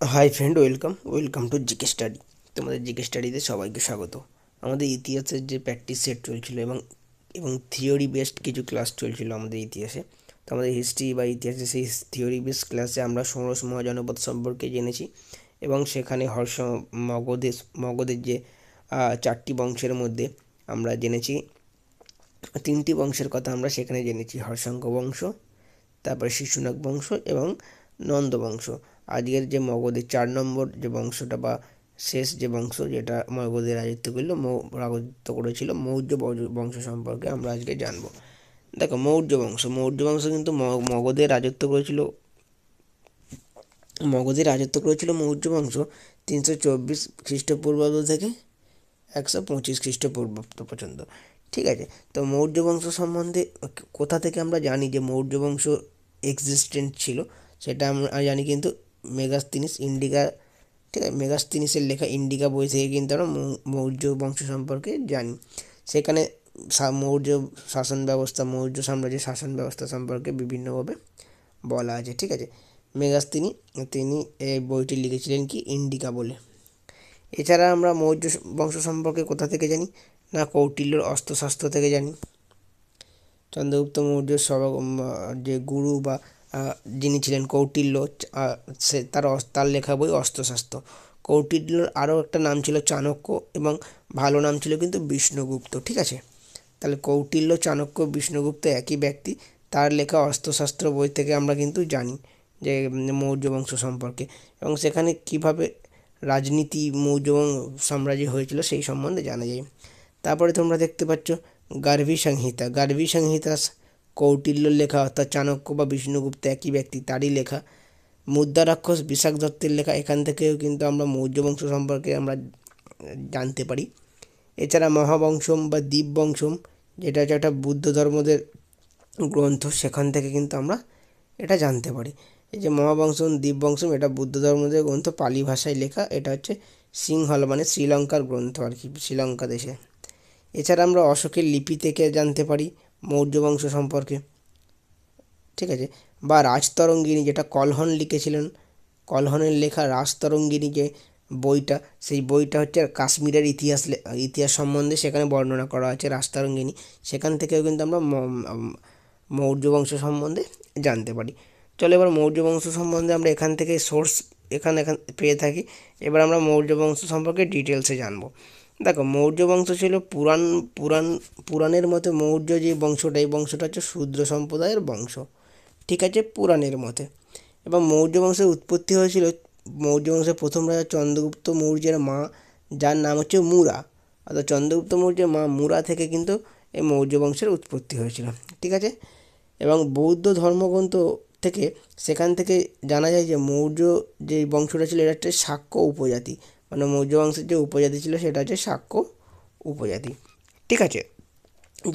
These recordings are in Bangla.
Hi friend, welcome to GK study. তোমাদের জিকে স্টাডিতে সবাইকে স্বাগত। আমাদের ইতিহাসের যে প্র্যাকটিস সেট চলছিল এবং এবং থিওরি বেসড কিছু ক্লাস চলছিল আমাদের ইতিহাসে। তো আমাদের হিস্ট্রি বা ইতিহাসে সেই থিওরি বেসড ক্লাসে আমরা ষোড়শ মহাজনপদ সম্পর্কে জেনেছি এবং সেখানে মগধের যে চারটি বংশের মধ্যে আমরা জেনেছি তিনটি বংশের কথা আমরা সেখানে জেনেছি: হর্ষাঙ্ক বংশ, তারপরে শিশুনাগ বংশ এবং নন্দ বংশ। আজকের যে মগধের 4 নম্বর যে বংশটা বা শেষ যে বংশ যেটা মগধের রাজত্ব করেছিল, মৌর্য বংশ সম্পর্কে আমরা আজকে জানবো। দেখো, মৌর্য বংশ কিন্তু মগধের রাজত্ব করেছিল মৌর্য বংশ 324 খ্রিস্টপূর্বাব্দ থেকে 125 খ্রিস্টপূর্বাব্দ পর্যন্ত। ঠিক আছে, তো মৌর্য বংশ সম্বন্ধে কোথা থেকে আমরা জানি যে মৌর্য বংশ এক্সিস্টেন্ট ছিল, সেটা আমরা জানি কিন্তু মেগাস্তিনিস ইন্ডিকা। ঠিক আছে, মেগাস্তিনিসের লেখা ইন্ডিকা বই থেকে কিন্তু আমরা মৌর্য বংশ সম্পর্কে জানি। সেখানে মৌর্য শাসন ব্যবস্থা, মৌর্য সাম্রাজ্যের শাসন ব্যবস্থা সম্পর্কে বিভিন্নভাবে বলা আছে। ঠিক আছে, তিনি এই বইটি লিখেছিলেন কি ইন্ডিকা বলে। এছাড়া আমরা মৌর্য বংশ সম্পর্কে কোথা থেকে জানি না, কৌটিল্যর অস্ত্রশাস্ত্র থেকে জানি। চন্দ্রগুপ্ত মৌর্যের যে গুরু বা যিনি ছিলেন কৌটিল্য, তার লেখা বই অস্ত্রশাস্ত্র। কৌটিল্যর আরও একটা নাম ছিল চাণক্য এবং ভালো নাম ছিল কিন্তু বিষ্ণুগুপ্ত। ঠিক আছে, তাহলে কৌটিল্য, চাণক্য, বিষ্ণুগুপ্ত একই ব্যক্তি। তার লেখা অস্ত্রশাস্ত্র বই থেকে আমরা কিন্তু জানি যে মৌর্য বংশ সম্পর্কে এবং সেখানে কিভাবে রাজনীতি মৌর্য সাম্রাজ্য হয়েছিল সেই সম্বন্ধে জানা যায়। তারপরে তোমরা দেখতে পাচ্ছ গার্ভী সংহিতা কৌটিল্যর লেখা, অর্থাৎ চাণক্য বা বিষ্ণুগুপ্ত একই ব্যক্তি, তারই লেখা। মুদ্রা রাক্ষস বিশাখ দত্তের লেখা, এখান থেকেও কিন্তু আমরা মৌর্য বংশ সম্পর্কে আমরা জানতে পারি। এছাড়া মহাবংশম বা দীপবংশম, যেটা হচ্ছে একটা বুদ্ধ ধর্মদের গ্রন্থ, সেখান থেকে কিন্তু আমরা এটা জানতে পারি। এই যে মহাবংশম, দীপবংশম, এটা বুদ্ধ ধর্মদের গ্রন্থ, পালি ভাষায় লেখা। এটা হচ্ছে সিংহল মানে শ্রীলঙ্কার গ্রন্থ আর কি, শ্রীলঙ্কা দেশে। এছাড়া আমরা অশোকের লিপি থেকে জানতে পারি মৌর্য বংশ সম্পর্কে। ঠিক আছে, বা রাজতরঙ্গিনী, যেটা কলহন লিখেছিলেন, কলহনের লেখা রাজতরঙ্গিনী যে বইটা, সেই বইটা হচ্ছে কাশ্মীরের ইতিহাস সম্বন্ধে সেখানে বর্ণনা করা আছে রাজতরঙ্গিনী। সেখান থেকেও কিন্তু আমরা মৌর্য বংশ সম্বন্ধে জানতে পারি। চলো এবার মৌর্য বংশ সম্বন্ধে আমরা এখান থেকে সোর্স এখানে পেয়ে থাকি। এবার আমরা মৌর্য বংশ সম্পর্কে ডিটেলসে জানবো। দেখো, মৌর্য বংশ ছিল পুরাণের মতে মৌর্য যে বংশটা, এই বংশটা হচ্ছে শূদ্র সম্প্রদায়ের বংশ। ঠিক আছে, পুরাণের মতে। এবং মৌর্য বংশের উৎপত্তি হয়েছিল, মৌর্য বংশের প্রথম রাজা চন্দ্রগুপ্ত মৌর্যের মা, যার নাম হচ্ছে মুরা, অর্থাৎ চন্দ্রগুপ্ত মৌর্যের মা মুরা থেকে কিন্তু এই মৌর্য বংশের উৎপত্তি হয়েছিল। ঠিক আছে, এবং বৌদ্ধ ধর্মগ্রন্থ থেকে সেখান থেকে জানা যায় যে মৌর্য যে বংশটা ছিল, এটা হচ্ছে শাক্য উপজাতি। মানে মৌর্য বংশের যে উপজাতি ছিল সেটা হচ্ছে শাক্য উপজাতি। ঠিক আছে,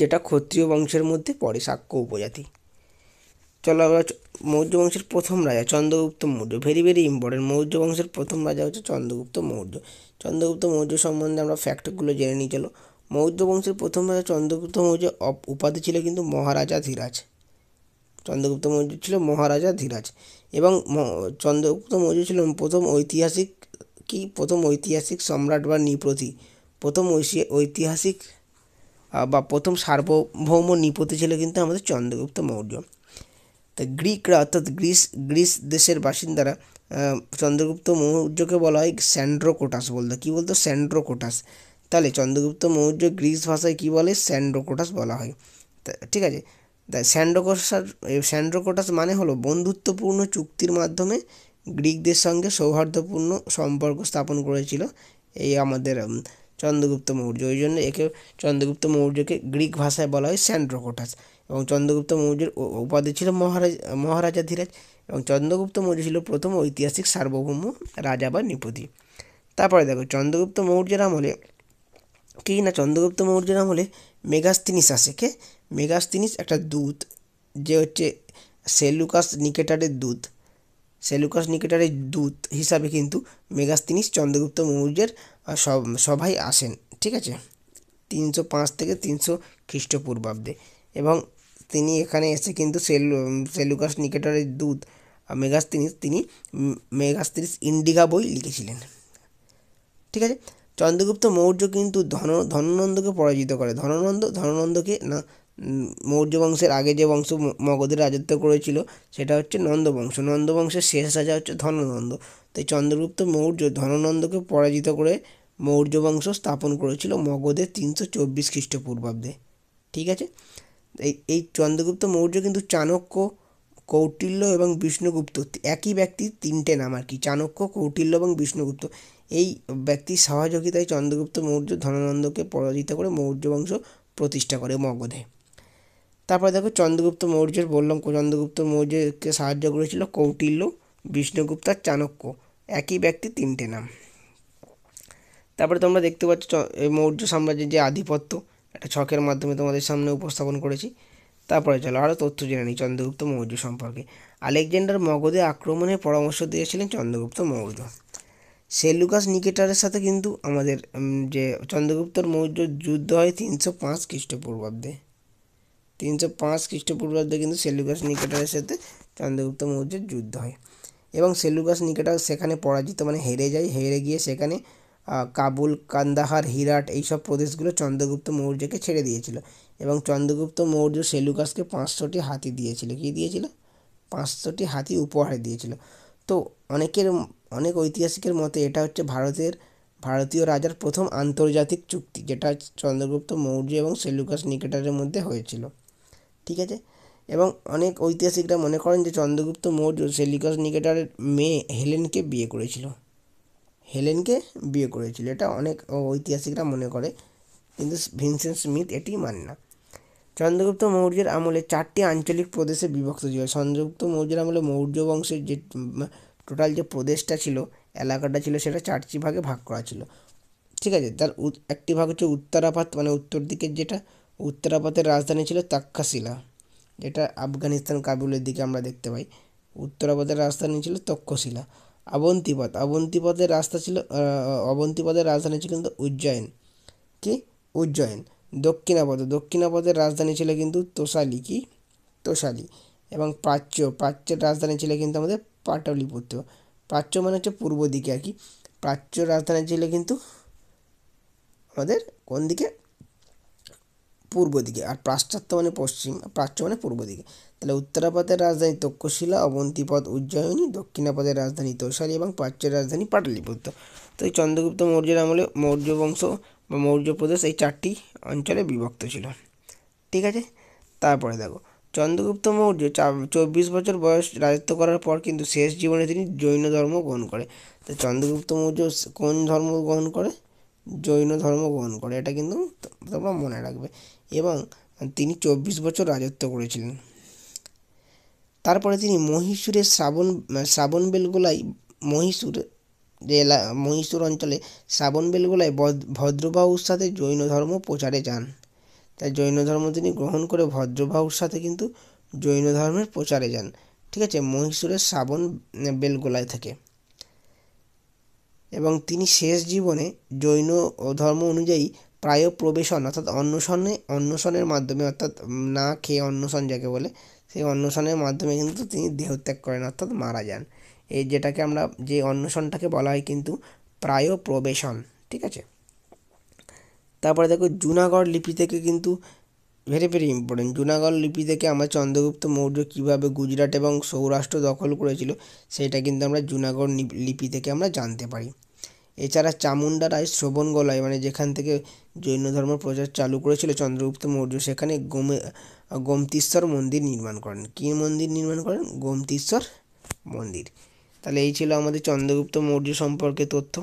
যেটা ক্ষত্রিয় বংশের মধ্যে পড়ে, শাক্য উপজাতি। চলো আমরা মৌর্য বংশের প্রথম রাজা Chandragupta Maurya, very very important. Maurya বংশের প্রথম রাজা হচ্ছে চন্দ্রগুপ্ত মৌর্য। চন্দ্রগুপ্ত মৌর্য সম্বন্ধে আমরা ফ্যাক্টগুলো জেনে নিই। চলো, মৌর্য বংশের প্রথম রাজা চন্দ্রগুপ্ত মৌর্য উপাধি ছিল কিন্তু মহারাজা ধীরাজ। চন্দ্রগুপ্ত মৌর্য ছিল মহারাজা ধীরাজ এবং চন্দ্রগুপ্ত মৌর্য ছিলেন প্রথম ঐতিহাসিক সম্রাট বা নৃপতি, প্রথম ঐতিহাসিক বা প্রথম সার্বভৌম নৃপতি ছিল কিন্তু আমাদের চন্দ্রগুপ্ত মৌর্য। তা গ্রিকরা, অর্থাৎ গ্রিস দেশের বাসিন্দারা চন্দ্রগুপ্ত মৌর্যকে বলা হয় স্যান্ড্রোকোটাস বলতো। কী বলতো? স্যান্ড্রোকোটাস। তাহলে চন্দ্রগুপ্ত মৌর্য গ্রিস ভাষায় কী বলে? স্যান্ড্রোকোটাস বলা হয়। ঠিক আছে, তাই স্যান্ড্রোকোটাস মানে হলো বন্ধুত্বপূর্ণ চুক্তির মাধ্যমে গ্রিকদের সঙ্গে সৌহার্দ্যপূর্ণ সম্পর্ক স্থাপন করেছিল এই আমাদের চন্দ্রগুপ্ত মৌর্য। ওই জন্য চন্দ্রগুপ্ত মৌর্যকে গ্রিক ভাষায় বলা হয় স্যান্ড্রোকোটাস। এবং চন্দ্রগুপ্ত মৌর্যের উপাধি ছিল মহারাজা ধীরাজ এবং চন্দ্রগুপ্ত মৌর্য ছিল প্রথম ঐতিহাসিক সার্বভৌম রাজা বা নৃপতি। তারপরে দেখো, চন্দ্রগুপ্ত মৌর্যের আমলে চন্দ্রগুপ্ত মৌর্যের আমলে মেগাস্তিনিস আসে। মেগাস্তিনিস একটা দূত, যে হচ্ছে সেলুকাস নিকেটারের দূত হিসাবে কিন্তু মেগাস্তিনিস চন্দ্রগুপ্ত মৌর্যের সভায় আসেন। ঠিক আছে, 305 থেকে 300 খ্রিস্টপূর্বাব্দে। এবং তিনি এখানে এসে কিন্তু সেলুকাস নিকেটারের দূত মেগাস্তিনিস, তিনি মেগাস্তিনিস ইন্ডিকা বই লিখেছিলেন। ঠিক আছে। চন্দ্রগুপ্ত মৌর্য কিন্তু ধননন্দকে পরাজিত করে। ধননন্দকে না, মৌর্য বংশের আগে যে বংশ মগধে রাজত্ব করেছিল সেটা হচ্ছে নন্দবংশ। নন্দবংশের শেষ রাজা হচ্ছে ধননন্দ। তাই চন্দ্রগুপ্ত মৌর্য ধননন্দকে পরাজিত করে মৌর্য বংশ স্থাপন করেছিল মগধে 324 খ্রিস্টপূর্বাব্দে। ঠিক আছে। এই চন্দ্রগুপ্ত মৌর্য কিন্তু চাণক্য, কৌটিল্য এবং বিষ্ণুগুপ্ত, একই ব্যক্তির তিনটে নাম আর কি, চাণক্য, কৌটিল্য এবং বিষ্ণুগুপ্ত। এই ব্যক্তির সহযোগিতায় চন্দ্রগুপ্ত মৌর্য ধননন্দকে পরাজিত করে মৌর্য বংশ প্রতিষ্ঠা করে মগধে। তারপরে দেখো চন্দ্রগুপ্ত মৌর্যের বললাম, চন্দ্রগুপ্ত মৌর্যকে সাহায্য করেছিল কৌটিল্য, বিষ্ণুগুপ্ত আর চাণক্য, একই ব্যক্তির তিনটে নাম। তারপরে তোমরা দেখতে পাচ্ছ মৌর্য সাম্রাজ্যের যে আধিপত্য, একটা ছকের মাধ্যমে তোমাদের সামনে উপস্থাপন করেছি। তারপরে চলো আরও তথ্য জেনে নিই চন্দ্রগুপ্ত মৌর্য সম্পর্কে। আলেকজান্ডার মগধে আক্রমণের পরামর্শ দিয়েছিলেন চন্দ্রগুপ্ত মৌর্য। সেলুকাস নিকেটারের সাথে কিন্তু আমাদের যে চন্দ্রগুপ্তর মৌর্য যুদ্ধ হয় 305 খ্রিস্টপূর্বাব্দে। 305 খ্রিস্টপূর্বাব্দে কিন্তু সেলুকাস নিকেটারের সাথে চন্দ্রগুপ্ত মৌর্যের যুদ্ধ হয় এবং সেলুকাস নিকেটার সেখানে পরাজিত, মানে হেরে যায়। হেরে গিয়ে সেখানে কাবুল, কান্দাহার, হিরাট এইসব প্রদেশগুলো চন্দ্রগুপ্ত মৌর্যকে ছেড়ে দিয়েছিল এবং চন্দ্রগুপ্ত মৌর্য সেলুকাসকে 500টি হাতি দিয়েছিল। কী দিয়েছিল? 500টি হাতি উপহার দিয়েছিল। তো অনেক ঐতিহাসিকের মতে এটা হচ্ছে ভারতীয় রাজার প্রথম আন্তর্জাতিক চুক্তি, যেটা চন্দ্রগুপ্ত মৌর্য এবং সেলুকাস নিকেটারের মধ্যে হয়েছিল। ঠিক আছে। এবং অনেক ঐতিহাসিকরা মনে করেন যে চন্দ্রগুপ্ত মৌর্য সেলুকাস নিকেটারের মেয়ে হেলেনকে বিয়ে করেছিল। এটা অনেক ঐতিহাসিকরা মনে করে, কিন্তু ভিনসেন্ট স্মিথ এটি মানে না। চন্দ্রগুপ্ত মৌর্যের আমলে 4টি আঞ্চলিক প্রদেশে বিভক্ত ছিল। চন্দ্রগুপ্ত মৌর্যের আমলে মৌর্য বংশের যে টোটাল যে প্রদেশটা ছিল, এলাকাটা ছিল, সেটা 4টি ভাগে ভাগ করা ছিল। ঠিক আছে। তার একটি ভাগ হচ্ছে উত্তরাপাত, মানে উত্তর দিকের যেটা, উত্তরাপাতের রাজধানী ছিল তক্ষশিলা, যেটা আফগানিস্তান কাবুলের দিকে আমরা দেখতে পাই। উত্তরাপাতের রাজধানী ছিল তক্ষশিলা। অবন্তিপদের রাজধানী ছিল কিন্তু উজ্জয়ন। দক্ষিণাপদের রাজধানী ছিল কিন্তু তোষালি। এবং প্রাচ্যের রাজধানী ছিল কিন্তু আমাদের পাটলিপুত্র। প্রাচ্য মানে হচ্ছে পূর্ব দিকে আর কি। প্রাচ্যের রাজধানী ছিল কিন্তু আমাদের কোন দিকে? পূর্ব দিকে। আর পাশ্চাত্য মানে পশ্চিম, প্রাচ্য মানে পূর্ব দিকে। তাহলে উত্তরাপথের রাজধানী তক্ষশিলা, অবন্তিপদ উজ্জয়িনী, দক্ষিণাপদের রাজধানী তৈশালী এবং প্রাচ্যের রাজধানী পাটলিপুত্র। তো এই চন্দ্রগুপ্ত মৌর্যের আমলে মৌর্য বংশ বা মৌর্য প্রদেশ এই 4টি অঞ্চলে বিভক্ত ছিল। ঠিক আছে। তারপরে দেখো চন্দ্রগুপ্ত মৌর্য 24 বছর বয়স রাজত্ব করার পর কিন্তু শেষ জীবনে তিনি জৈন ধর্ম গ্রহণ করে। তো চন্দ্রগুপ্ত মৌর্য কোন ধর্ম গ্রহণ করে? জৈন ধর্ম গ্রহণ করে। এটা কিন্তু তোমরা মনে রাখবে। এবং তিনি 24 বছর রাজত্ব করেছিলেন। তারপরে তিনি মহীশূরের শ্রাবণবেলগোলায় মহীশূর অঞ্চলে শ্রাবণবেলগোলায় ভদ্রবাহুর সাথে জৈন ধর্ম প্রচারে যান। তাই জৈন ধর্ম তিনি গ্রহণ করে ভদ্রবাহুর সাথে কিন্তু জৈন ধর্মের প্রচারে যান। ঠিক আছে। মহীশূরের শ্রাবণবেলগোলায় থেকে। এবং তিনি শেষ জীবনে জৈন ধর্ম অনুযায়ী প্রায় প্রবেশন অর্থাৎ অন্নশনের মাধ্যমে, অর্থাৎ না খেয়ে অন্নশন যাকে বলে, সেই অন্নশনের মাধ্যমে কিন্তু তিনি দেহত্যাগ করেন, অর্থাৎ মারা যান। এই যেটাকে আমরা যে অন্নশনটাকে বলা হয় কিন্তু প্রায় প্রবেশন। ঠিক আছে। তারপরে দেখো জুনাগড় লিপি থেকে কিন্তু ভেরি ভেরি ইম্পর্টেন্ট, জুনাগড় লিপি থেকে আমরা চন্দ্রগুপ্ত মৌর্য কীভাবে গুজরাট এবং সৌরাষ্ট্র দখল করেছিল সেটা কিন্তু আমরা জুনাগড় লিপি থেকে আমরা জানতে পারি। এছাড়া চামুন্ডা রায় শ্রবণগোলায়, মানে যেখান থেকে জৈন ধর্ম প্রচার চালু করেছিল চন্দ্রগুপ্ত মৌর্য, সেখানে গোমতীশ্বর মন্দির নির্মাণ করেন। কী মন্দির নির্মাণ করেন? গোমতীশ্বর মন্দির। তাহলে এই ছিল আমাদের চন্দ্রগুপ্ত মৌর্য সম্পর্কে তথ্য।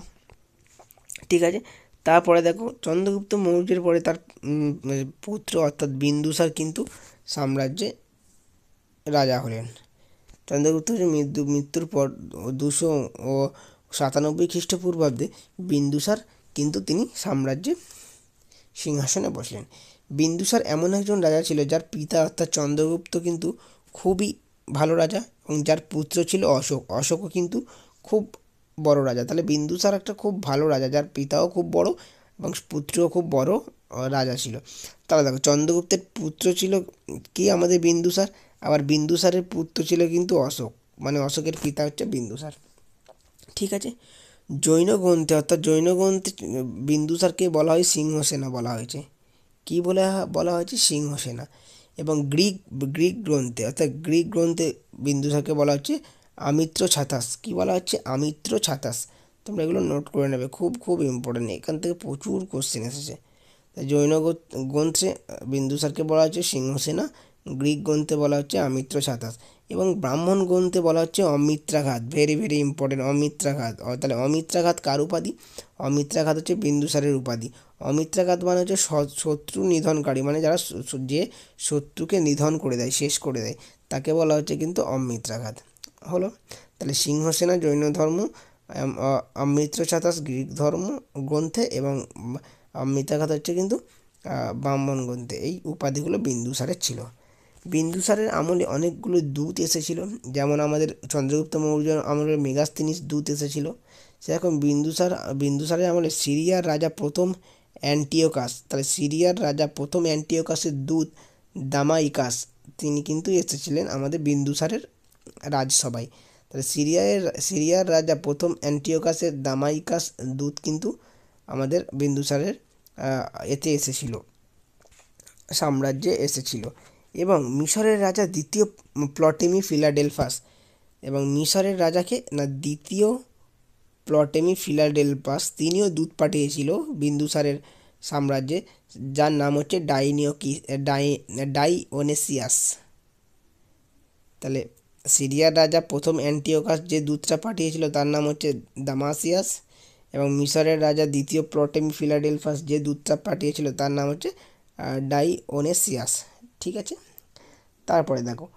ঠিক আছে। তারপরে দেখো চন্দ্রগুপ্ত মৌর্যের পরে তার পুত্র অর্থাৎ বিন্দুসার কিন্তু সাম্রাজ্যে রাজা হলেন। চন্দ্রগুপ্তের মৃত্যুর পর 297 খ্রিস্টপূর্বাব্দে বিন্দুসার কিন্তু তিনি সাম্রাজ্যে সিংহাসনে বসলেন। বিন্দুসার এমন একজন রাজা ছিল যার পিতা অর্থাৎ চন্দ্রগুপ্ত কিন্তু খুবই ভালো রাজা এবং যার পুত্র ছিল অশোকও কিন্তু খুব বড় রাজা। তাহলে বিন্দুসার একটা খুব ভালো রাজা, যার পিতাও খুব বড় এবং পুত্রও খুব বড় রাজা ছিল। তাহলে দেখো চন্দ্রগুপ্তের পুত্র ছিল কি? আমাদের বিন্দুসার। আবার বিন্দুসারের পুত্র ছিল কিন্তু অশোক। মানে অশোকের পিতা হচ্ছে বিন্দুসার। ঠিক আছে, জৈন গ্রন্থে অর্থাৎ জৈন গ্রন্থে বিন্দুসারকে বলা হয় সিংহসেনা বলা হয়েছে। কী বলা হয়েছে? সিংহসেনা। এবং গ্রিক গ্রিক গ্রন্থে অর্থাৎ গ্রিক গ্রন্থে বিন্দুসারকে বলা হচ্ছে আমিত্র ছাতাস। কী বলা হচ্ছে? আমিত্র ছাতাস। তোমরা এগুলো নোট করে নেবে, খুব খুব ইম্পর্টেন্ট, এখান থেকে প্রচুর কোশ্চেন এসেছে। জৈন গ্রন্থে বিন্দুসারকে বলা হচ্ছে সিংহসেনা, গ্রিক গ্রন্থে বলা হচ্ছে আমিত্র ছাতাস, এবং ব্রাহ্মণ গ্রন্থে বলা হচ্ছে Amitraghata. Very very important, Amitraghata. তাহলে অমিত্রাঘাত কার উপাধি? অমিত্রাঘাত হচ্ছে বিন্দুসারের উপাধি। অমিত্রাঘাত মানে হচ্ছে শত্রু নিধনকারী, মানে যারা যে শত্রুকে নিধন করে দেয়, শেষ করে দেয়, তাকে বলা হচ্ছে কিন্তু অমিত্রাঘাত। হলো, তাহলে সিংহসেনা জৈন ধর্ম, অমিত্র ছাতাস গ্রিক ধর্ম গ্রন্থে, এবং অমিত্রাঘাত হচ্ছে কিন্তু ব্রাহ্মণ গ্রন্থে। এই উপাধিগুলো বিন্দুসারের ছিল। বিন্দুসারের আমলে অনেকগুলো দূত এসেছিল, যেমন আমাদের চন্দ্রগুপ্ত মৌর্য আমলে মেগাস্তিনিস দূত এসেছিল। সেরকম বিন্দুসারের আমলে সিরিয়ার রাজা প্রথম অ্যান্টিওকাস, তাহলে সিরিয়ার রাজা প্রথম অ্যান্টিওকাসের দূত দামাইকাস, তিনি কিন্তু এসেছিলেন আমাদের বিন্দুসারের রাজসভায়। তাহলে সিরিয়ার রাজা প্রথম অ্যান্টিওকাসের দামাইকাস দূত কিন্তু আমাদের বিন্দুসারের এতে এসেছিল, সাম্রাজ্যে এসেছিল। এবং মিশরের রাজা দ্বিতীয় প্লটেমি ফিলাডেলফাস, এবং মিশরের রাজাকে না দ্বিতীয় প্লটেমি ফিলাডেলফাস, তিনিও দূত পাঠিয়েছিল বিন্দুসারের সাম্রাজ্যে, যার নাম হচ্ছে ডাইওনেসিয়াস। তাহলে সিরিয়ার রাজা প্রথম অ্যান্টিওকাস যে দূতটা পাঠিয়েছিল তার নাম হচ্ছে দামাসিয়াস, এবং মিশরের রাজা দ্বিতীয় প্লটেমি ফিলাডেলফাস যে দূতটা পাঠিয়েছিল তার নাম হচ্ছে ডাইওনেসিয়াস। ঠিক আছে, তারপরে দেখো,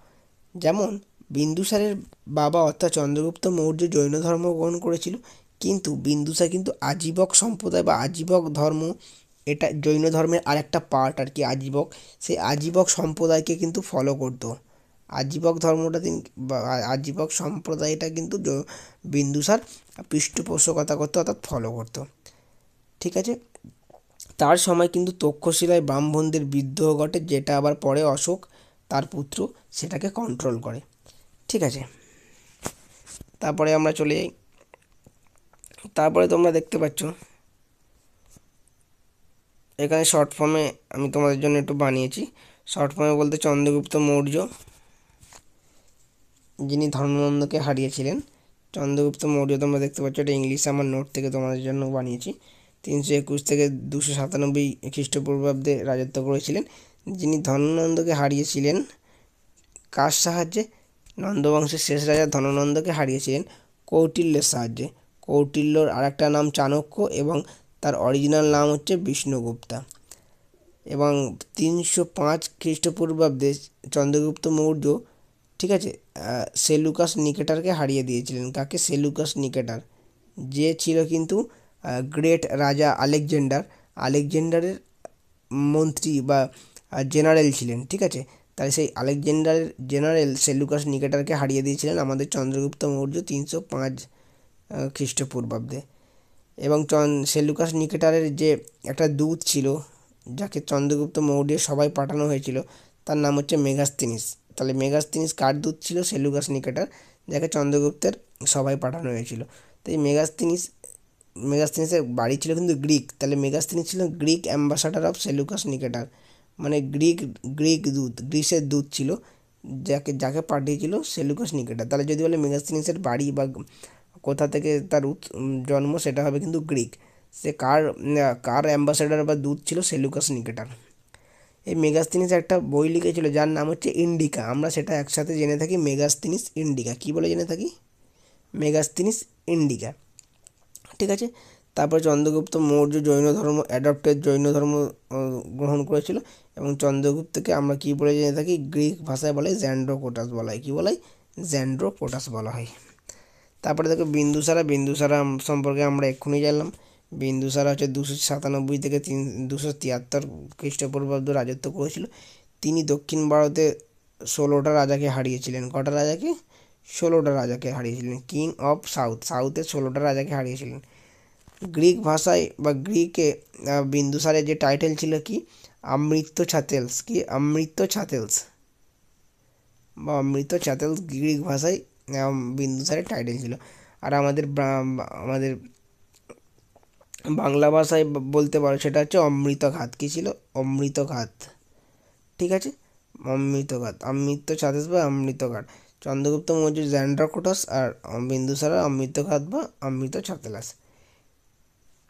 যেমন বিন্দুসারের বাবা অর্থাৎ চন্দ্রগুপ্ত মৌর্য জৈন ধর্ম গ্রহণ করেছিল, কিন্তু বিন্দুসার কিন্তু আজীবক সম্প্রদায় বা আজীবক ধর্ম, এটা জৈন ধর্মের আরেকটা পার্ট আর কি, আজীবক, সেই আজীবক সম্প্রদায়কে কিন্তু ফলো করতো। আজীবক ধর্মটা আজীবক সম্প্রদায়টা কিন্তু বিন্দুসার পৃষ্ঠপোষকতা করতো অর্থাৎ ফলো করতো। ঠিক আছে, তার সময় কিন্তু তক্ষশিলায় ব্রাহ্মণদের বিদ্রোহ ঘটে, যেটা আবার পরে অশোক তার পুত্র সেটাকে কন্ট্রোল করে। ঠিক আছে, তারপরে আমরা চলে যাই। তারপরে তোমরা দেখতে পাচ্ছ এখানে শর্ট ফর্মে আমি তোমাদের জন্য একটু বানিয়েছি। শর্ট ফর্মে বলতে চন্দ্রগুপ্ত মৌর্য, যিনি ধর্মনন্দকে হারিয়েছিলেন। চন্দ্রগুপ্ত মৌর্য তোমরা দেখতে পাচ্ছ, এটা ইংলিশে আমার নোট থেকে তোমাদের জন্য বানিয়েছি। 321 থেকে 297 খ্রিস্টপূর্বাব্দে রাজত্ব করেছিলেন, যিনি ধর্মনন্দকে হারিয়েছিলেন। কার সাহায্যে? নন্দবংশের শেষ রাজা ধননন্দকে হারিয়েছিলেন কৌটিল্যের সাহায্যে। কৌটিল্যর আরেকটা নাম চাণক্য, এবং তার অরিজিনাল নাম হচ্ছে বিষ্ণুগুপ্তা। এবং 305 খ্রিস্টপূর্বাব্দে চন্দ্রগুপ্ত মৌর্য, ঠিক আছে, সেলুকাস নিকেটারকে হারিয়ে দিয়েছিলেন। কাকে? সেলুকাস নিকেটার, যে ছিল কিন্তু গ্রেট রাজা আলেকজান্ডারের মন্ত্রী বা জেনারেল ছিলেন। ঠিক আছে, তাই সেই আলেকজান্ডারের জেনারেল সেলুকাস নিকেটারকে হারিয়ে দিয়েছিলেন আমাদের চন্দ্রগুপ্ত মৌর্য 305 খ্রিস্টপূর্বাব্দে। এবং সেলুকাস নিকেটারের যে একটা দূত ছিল, যাকে চন্দ্রগুপ্ত মৌর্যের সবাই পাঠানো হয়েছিল, তার নাম হচ্ছে মেগাস্তিনিস। তাহলে মেগাস্তিনিস কার দূত ছিল? সেলুকাস নিকেটার, যাকে চন্দ্রগুপ্তের সবাই পাঠানো হয়েছিল। তো এই মেগাস্তিনিসের বাড়ি ছিল কিন্তু গ্রিক, তাহলে মেগাস্তিনিস ছিল গ্রিক অ্যাম্বাসাডার অফ সেলুকাস নিকেটার, মানে গ্রিসের দূত ছিল, যাকে পাঠিয়েছিল সেলুকাস নিকেটার। তাহলে যদি বলে মেগাস্তিনিসের বাড়ি বা কোথা থেকে তার জন্ম, সেটা হবে কিন্তু গ্রিক। সে কার অ্যাম্বাসাডার বা দূত ছিল? সেলুকাস নিকেটার। এই মেগাস্তিনিস একটা বই লিখেছিল যার নাম হচ্ছে ইন্ডিকা, আমরা সেটা একসাথে জেনে থাকি মেগাস্তিনিস ইন্ডিকা। কী বলে জেনে থাকি? Megasthenes indica. ঠিক আছে, তারপর চন্দ্রগুপ্ত মৌর্য জৈন ধর্ম গ্রহণ করেছিল, এবং চন্দ্রগুপ্তকে আমরা কী বলে জেনে থাকি? গ্রিক ভাষায় বলে জ্যান্ড্রোকোটাস বলা হয়। কী বলা হয়? জ্যান্ড্রোকোটাস বলা হয়। তারপরে দেখো বিন্দুসারা সম্পর্কে আমরা এক্ষুনি জানলাম। বিন্দুসারা হচ্ছে 297 থেকে 273 খ্রিস্টপূর্বাব্দ রাজত্ব করেছিল। তিনি দক্ষিণ ভারতে 16টা রাজাকে হারিয়েছিলেন। কটা রাজাকে? 16টা রাজাকে হারিয়েছিলেন। কিং অফ সাউথের 16টা রাজাকে হারিয়েছিলেন। গ্রিক ভাষায় বা গ্রিকে বিন্দুসারের যে টাইটেল ছিল কি? অমৃত ছাতেলস। কি? অমৃত ছাতেলস বা অমৃত ছাতেলস গ্রিক ভাষায় বিন্দুসারের টাইটেল ছিল। আর আমাদের বাংলা ভাষায় বলতে পারো সেটা হচ্ছে অমৃতঘাত। কী ছিল? অমৃতঘাত। ঠিক আছে, অমৃত ছাদেশ বা অমৃতঘাট। চন্দ্রগুপ্ত মৌর্য জ্যান্ড্রকোটাস আর বিন্দুসারা অমৃতঘাত বা অমৃত ছাতেলাস।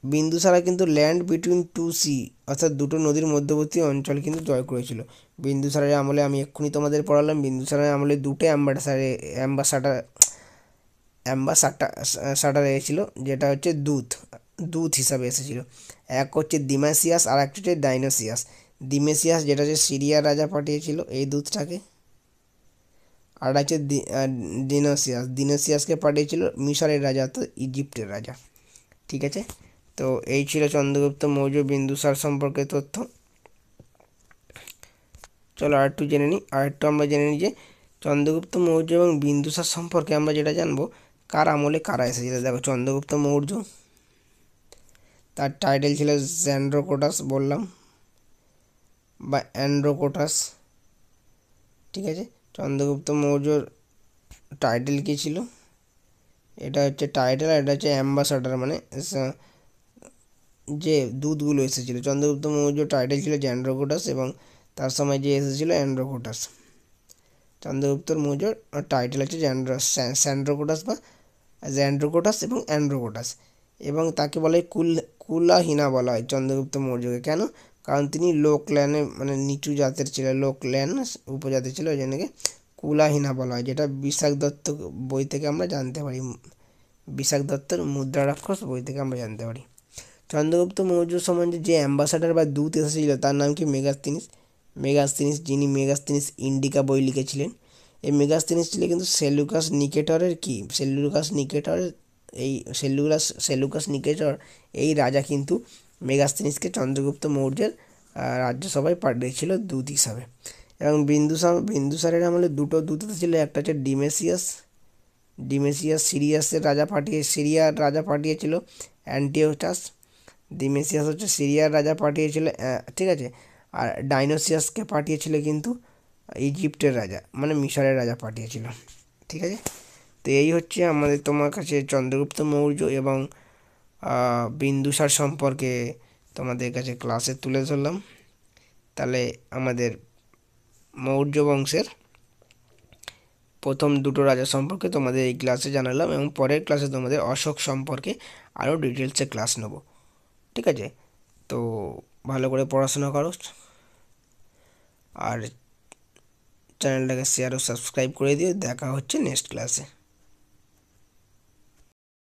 বিন্দুসারা কিন্তু ল্যান্ড বিটুইন টু সি, অর্থাৎ দুটো নদীর মধ্যবর্তী অঞ্চল কিন্তু জয় করেছিল। বিন্দুসারের আমলে, আমি এক্ষুনি তোমাদের পড়ালাম, বিন্দুসারের আমলে দুটো অ্যাম্বাসাডার এসেছিল, যেটা হচ্ছে দূত হিসাবে এসেছিল। এক হচ্ছে ডিমেসিয়াস আর একটা হচ্ছে ডাইনোসিয়াস। ডিমেসিয়াস যেটা হচ্ছে সিরিয়ার রাজা পাঠিয়েছিল এই দূতটাকে, আর হচ্ছে দিনোসিয়াসকে পাঠিয়েছিল মিশরের রাজা, তো ইজিপ্টের রাজা। ঠিক আছে, তো এই ছিল চন্দ্রগুপ্ত মৌর্য বিন্দুসার সম্পর্কে তথ্য। চলো আরেকটু আমরা জেনে নিই যে চন্দ্রগুপ্ত মৌর্য এবং বিন্দুসার সম্পর্কে আমরা যেটা জানবো, কার আমলে কারা এসেছিল। দেখো, চন্দ্রগুপ্ত মৌর্য, তার টাইটেল ছিল জ্যান্ড্রোকোটাস বললাম, বা অ্যান্ড্রোকোটাস। ঠিক আছে, চন্দ্রগুপ্ত মৌর্যর টাইটেল কী ছিল? এটা হচ্ছে টাইটেল, আর এটা হচ্ছে অ্যাম্বাসাডার, মানে যে দূতগুলো এসেছিলো। চন্দ্রগুপ্ত মৌর্য টাইটেল ছিল জ্যান্ড্রোকোটাস এবং তার সময় যে এসেছিলো অ্যান্ড্রোকোটাস। চন্দ্রগুপ্ত মৌর্যর টাইটেল হচ্ছে জ্যান্ড্রোকোটাস এবং অ্যান্ড্রোকোটাস। এবং তাকে বলা হয় কুলাহীনা বলা হয় চন্দ্রগুপ্ত মৌর্যকে। কেন? কারণ তিনি লোকল্যান্ডে, মানে নিচু জাতের ছিল, লোকল্যান্ড উপজাতি ছিল, ওই জন্যকে কুলাহীনা বলা হয়, যেটা বিশাখ দত্ত বই থেকে আমরা জানতে পারি। বিশাখ দত্তর মুদ্রা রাক্ষস বই থেকে আমরা জানতে পারি। চন্দ্রগুপ্ত মৌর্য সম্বন্ধে যে অ্যাম্বাসাডার বা দূত এসেছিল তার নাম কি? মেগাস্তিনিস, যিনি মেগাস্তিনিস ইন্ডিকা বই লিখেছিলেন। এই মেগাস্তিনিস ছিল কিন্তু সেলুকাস নিকেটর এই রাজা কিন্তু মেগাস্তিনিসকে চন্দ্রগুপ্ত মৌর্যের রাজ্যসভায় পাঠিয়েছিল দূত হিসাবে। এবং বিন্দুসারের আমলে দুটো দূত ছিল, একটা হচ্ছে ডিমেসিয়াস সিরিয়ার রাজা পাঠিয়েছিল অ্যান্টিওটাস। ডিমেসিয়াস হচ্ছে সিরিয়ার রাজা পাঠিয়েছিল, ঠিক আছে। আর ডাইনোসিয়াসকে পাঠিয়েছিল কিন্তু ইজিপ্টের রাজা, মানে মিশরের রাজা পাঠিয়েছিল। ঠিক আছে, তো এই হচ্ছে আমাদের তোমার কাছে চন্দ্রগুপ্ত মৌর্য এবং বিন্দুসার সম্পর্কে তোমাদের কাছে ক্লাসে তুলে ধরলাম। তাহলে আমাদের মৌর্য বংশের প্রথম দুটো রাজা সম্পর্কে তোমাদের এই ক্লাসে জানালাম, এবং পরের ক্লাসে তোমাদের অশোক সম্পর্কে আরও ডিটেলসে ক্লাস নেব। ঠিক আছে, তো ভালো করে পড়াশোনা করো, আর চ্যানেলটাকে শেয়ার ও সাবস্ক্রাইব করে দিও। দেখা হচ্ছে নেক্সট ক্লাসে।